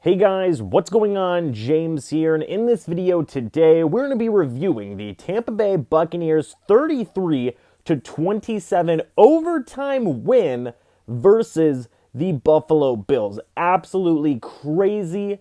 Hey guys, what's going on? James here, and in this video today, we're going to be reviewing the Tampa Bay Buccaneers 33-27 overtime win versus the Buffalo Bills. Absolutely crazy,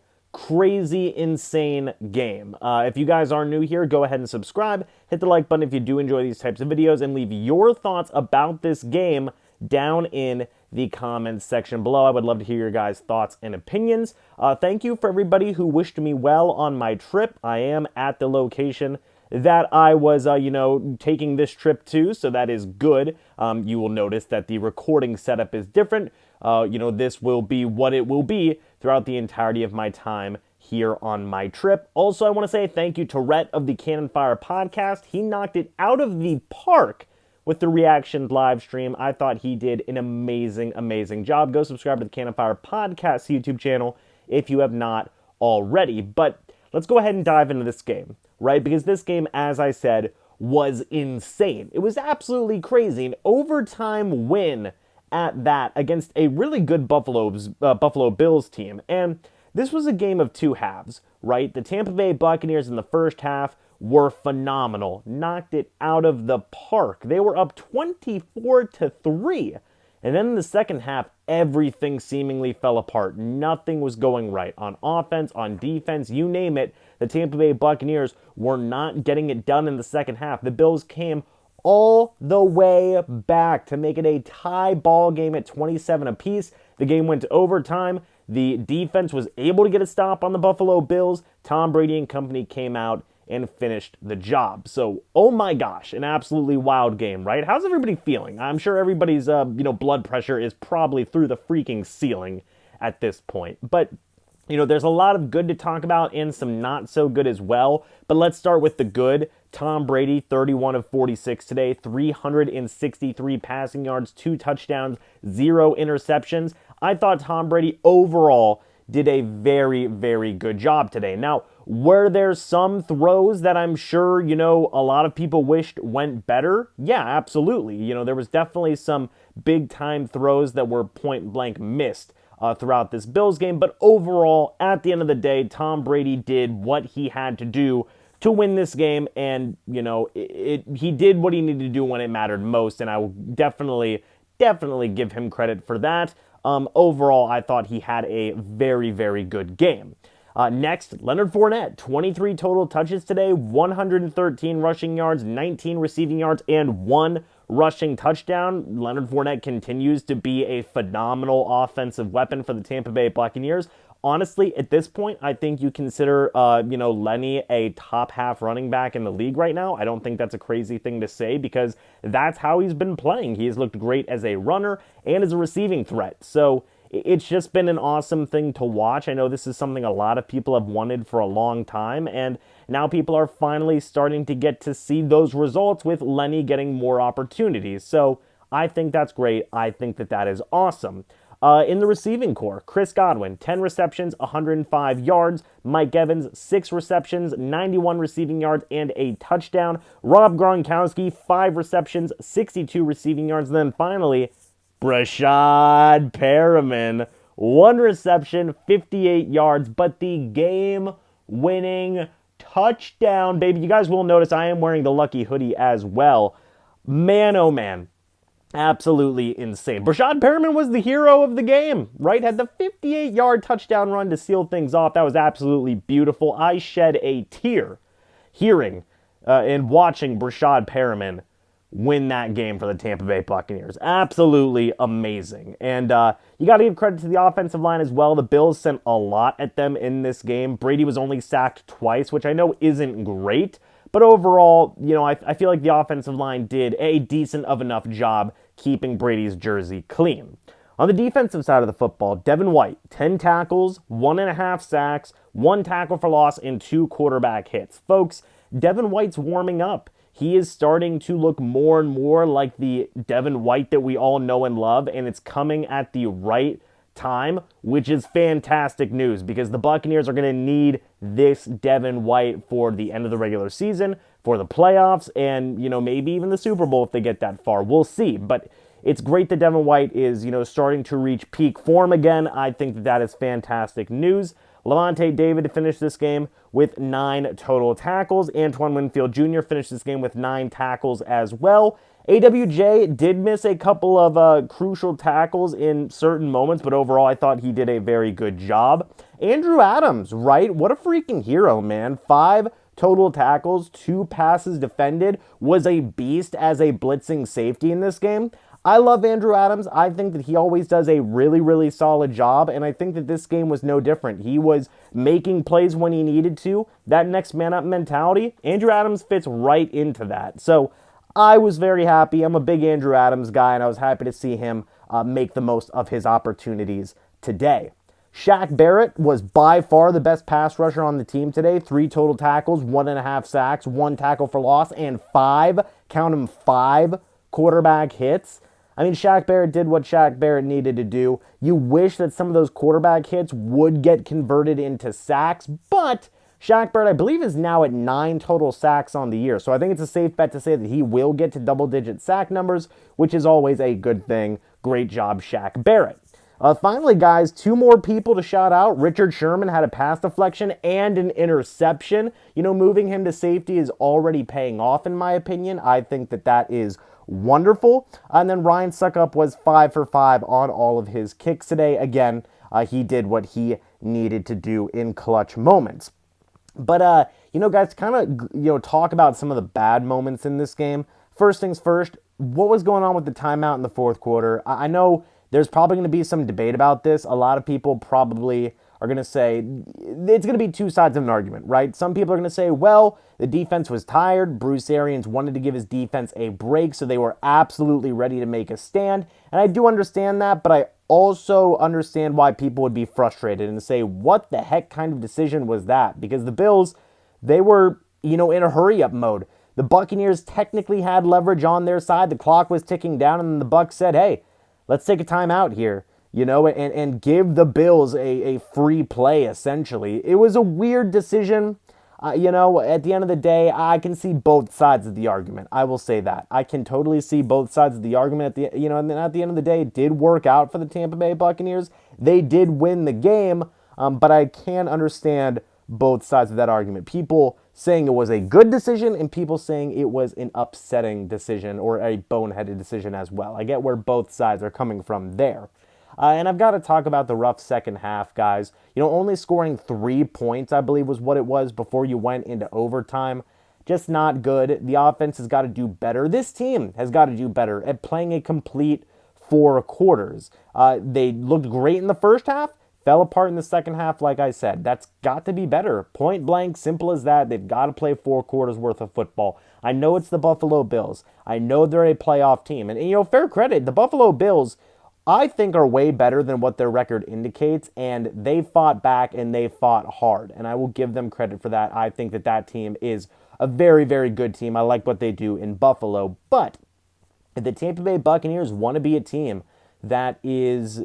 insane game. If you guys are new here, go ahead and subscribe. Hit the like button if you do enjoy these types of videos, and leave your thoughts about this game down in the comments section below. I would love to hear your guys' thoughts and opinions. Thank you for everybody who wished me well on my trip. I am at the location that I was, taking this trip to, so that is good. You will notice that the recording setup is different. This will be what it will be throughout the entirety of my time here on my trip. Also, I want to say thank you to Rhett of the Cannon Fire podcast. He knocked it out of the park with the reaction live stream. I thought he did an amazing job. Go subscribe to the Cannon Fire podcast YouTube channel if you have not already. But let's go ahead and dive into this game, right? Because this game, as I said, was insane. It was absolutely crazy. An overtime win at that against a really good Buffalo Bills team. And this was a game of two halves, right? The Tampa Bay Buccaneers in the first half were phenomenal. Knocked it out of the park. They were up 24-3. And then in the second half, everything seemingly fell apart. Nothing was going right on offense, on defense, you name it. The Tampa Bay Buccaneers were not getting it done in the second half. The Bills came all the way back to make it a tie ball game at 27 apiece. The game went to overtime. The defense was able to get a stop on the Buffalo Bills. Tom Brady and company came out and finished the job. So, oh my gosh, an absolutely wild game, right? How's everybody feeling? I'm sure everybody's, blood pressure is probably through the freaking ceiling at this point. But, there's a lot of good to talk about and some not so good as well. But let's start with the good. Tom Brady, 31 of 46 today, 363 passing yards, 2 touchdowns, 0 interceptions. I thought Tom Brady overall did a very good job today. Now, were there some throws that I'm sure, a lot of people wished went better? Yeah, absolutely. There was definitely some big-time throws that were point-blank missed throughout this Bills game. But overall, at the end of the day, Tom Brady did what he had to do to win this game. And, he did what he needed to do when it mattered most. And I will definitely give him credit for that. Overall, I thought he had a very good game. Next, Leonard Fournette, 23 total touches today, 113 rushing yards, 19 receiving yards, and 1 rushing touchdown. Leonard Fournette continues to be a phenomenal offensive weapon for the Tampa Bay Buccaneers. Honestly, at this point, I think you consider, Lenny a top half running back in the league right now. I don't think that's a crazy thing to say because that's how he's been playing. He has looked great as a runner and as a receiving threat. So it's just been an awesome thing to watch. I know this is something a lot of people have wanted for a long time, and now people are finally starting to get to see those results with Lenny getting more opportunities. So I think that's great. I think that is awesome. In the receiving core, Chris Godwin, 10 receptions, 105 yards. Mike Evans, 6 receptions, 91 receiving yards, and a touchdown. Rob Gronkowski, 5 receptions, 62 receiving yards. And then finally, Breshad Perriman, 1 reception, 58 yards, but the game-winning touchdown, baby. You guys will notice I am wearing the lucky hoodie as well. Man, oh man. Absolutely insane. Breshad Perriman was the hero of the game, right? Had the 58-yard touchdown run to seal things off. That was absolutely beautiful. I shed a tear hearing and watching Breshad Perriman win that game for the Tampa Bay Buccaneers. Absolutely amazing. And you got to give credit to the offensive line as well. The Bills sent a lot at them in this game. Brady was only sacked twice, which I know isn't great. But overall, I feel like the offensive line did a decent of enough job keeping Brady's jersey clean. On the defensive side of the football, Devin White, 10 tackles, 1.5 sacks, 1 tackle for loss, and 2 quarterback hits. Folks, Devin White's warming up. He is starting to look more and more like the Devin White that we all know and love, and it's coming at the right time, which is fantastic news because the Buccaneers are going to need this Devin White for the end of the regular season, for the playoffs, and, maybe even the Super Bowl if they get that far. We'll see. But it's great that Devin White is, starting to reach peak form again. I think that is fantastic news. Lavonte David finished this game with 9 total tackles. Antoine Winfield Jr. finished this game with 9 tackles as well. AWJ did miss a couple of crucial tackles in certain moments, but overall I thought he did a very good job. Andrew Adams, right? What a freaking hero, man. 5 total tackles, 2 passes defended, was a beast as a blitzing safety in this game. I love Andrew Adams. I think that he always does a really, really solid job, and I think that this game was no different. He was making plays when he needed to. That next man up mentality, Andrew Adams fits right into that. So I was very happy. I'm a big Andrew Adams guy, and I was happy to see him make the most of his opportunities today. Shaq Barrett was by far the best pass rusher on the team today. 3 total tackles, 1.5 sacks, 1 tackle for loss, and 5, count them, 5 quarterback hits. I mean, Shaq Barrett did what Shaq Barrett needed to do. You wish that some of those quarterback hits would get converted into sacks, but Shaq Barrett, I believe, is now at 9 total sacks on the year. So I think it's a safe bet to say that he will get to double-digit sack numbers, which is always a good thing. Great job, Shaq Barrett. Finally, guys, 2 more people to shout out. Richard Sherman had a pass deflection and an interception. Moving him to safety is already paying off, in my opinion. I think that that is wonderful. And then Ryan Suckup was 5 for 5 on all of his kicks today. Again, he did what he needed to do in clutch moments. But, guys, kind of, talk about some of the bad moments in this game. First things first, what was going on with the timeout in the fourth quarter? I know there's probably going to be some debate about this. A lot of people probably are going to say it's going to be 2 sides of an argument, right? Some people are going to say, well, the defense was tired. Bruce Arians wanted to give his defense a break, so they were absolutely ready to make a stand. And I do understand that, but I also understand why people would be frustrated and say, what the heck kind of decision was that? Because the Bills, they were, in a hurry-up mode. The Buccaneers technically had leverage on their side. The clock was ticking down, and the Bucs said, hey, let's take a timeout here, and give the Bills a free play, essentially. It was a weird decision. At the end of the day, I can see both sides of the argument. I will say that. I can totally see both sides of the argument. And then at the end of the day, it did work out for the Tampa Bay Buccaneers. They did win the game, but I can understand both sides of that argument. People saying it was a good decision and people saying it was an upsetting decision or a boneheaded decision as well. I get where both sides are coming from there. And I've got to talk about the rough second half, guys. Only scoring 3 points, I believe, was what it was before you went into overtime. Just not good. The offense has got to do better. This team has got to do better at playing a complete 4 quarters. They looked great in the first half, fell apart in the second half, like I said. That's got to be better. Point blank, simple as that. They've got to play 4 quarters worth of football. I know it's the Buffalo Bills. I know they're a playoff team. And, fair credit, the Buffalo Bills, I think, are way better than what their record indicates, and they fought back and they fought hard, and I will give them credit for that. I think that that team is a very, very good team. I like what they do in Buffalo, but if the Tampa Bay Buccaneers want to be a team that is,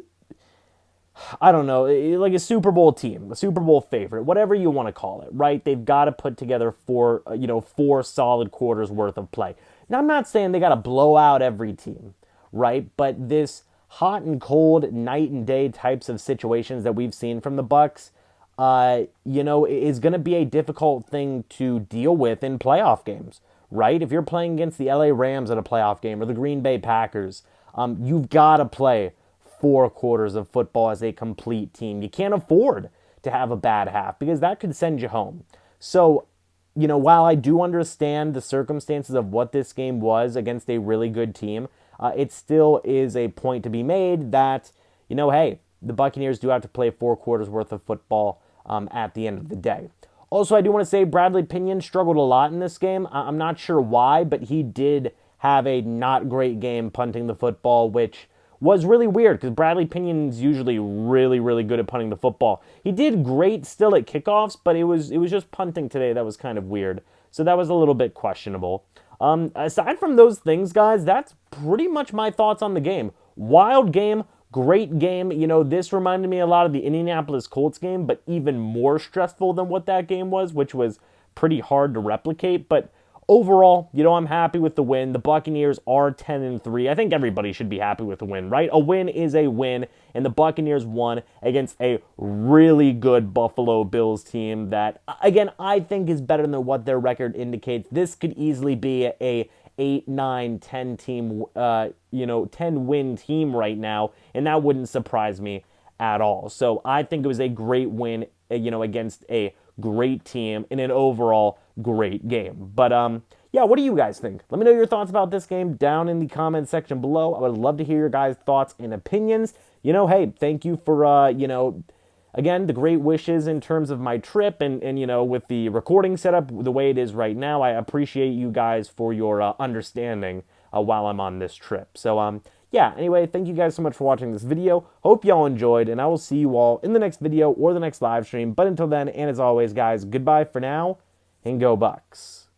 I don't know, like a Super Bowl team, a Super Bowl favorite, whatever you want to call it, right? They've got to put together 4 solid quarters worth of play. Now, I'm not saying they got to blow out every team, right? But this hot and cold, night and day types of situations that we've seen from the Bucs, is going to be a difficult thing to deal with in playoff games, right? If you're playing against the LA Rams at a playoff game or the Green Bay Packers, you've got to play 4 quarters of football as a complete team. You can't afford to have a bad half because that could send you home. So, while I do understand the circumstances of what this game was against a really good team, it still is a point to be made that, hey, the Buccaneers do have to play 4 quarters worth of football at the end of the day. Also, I do want to say Bradley Pinion struggled a lot in this game. I'm not sure why, but he did have a not great game punting the football, which was really weird because Bradley Pinion's usually really, really good at punting the football. He did great still at kickoffs, but it was just punting today that was kind of weird. So that was a little bit questionable. Aside from those things, guys, that's pretty much my thoughts on the game. Wild game, great game. This reminded me a lot of the Indianapolis Colts game, but even more stressful than what that game was, which was pretty hard to replicate. But overall, I'm happy with the win. The Buccaneers are 10-3. I think everybody should be happy with the win, right? A win is a win, and the Buccaneers won against a really good Buffalo Bills team that, again, I think is better than what their record indicates. This could easily be a 8, 9, 10 team, 10 win team right now, and that wouldn't surprise me at all. So I think it was a great win, against a great team in an overall great game. But yeah, what do you guys think? Let me know your thoughts about this game down in the comment section below. I would love to hear your guys' thoughts and opinions. Hey, thank you for again, the great wishes in terms of my trip and with the recording setup the way it is right now. I appreciate you guys for your understanding while I'm on this trip. So yeah, anyway, thank you guys so much for watching this video. Hope y'all enjoyed, and I will see you all in the next video or the next live stream. But until then, and as always, guys, goodbye for now, and go Bucs.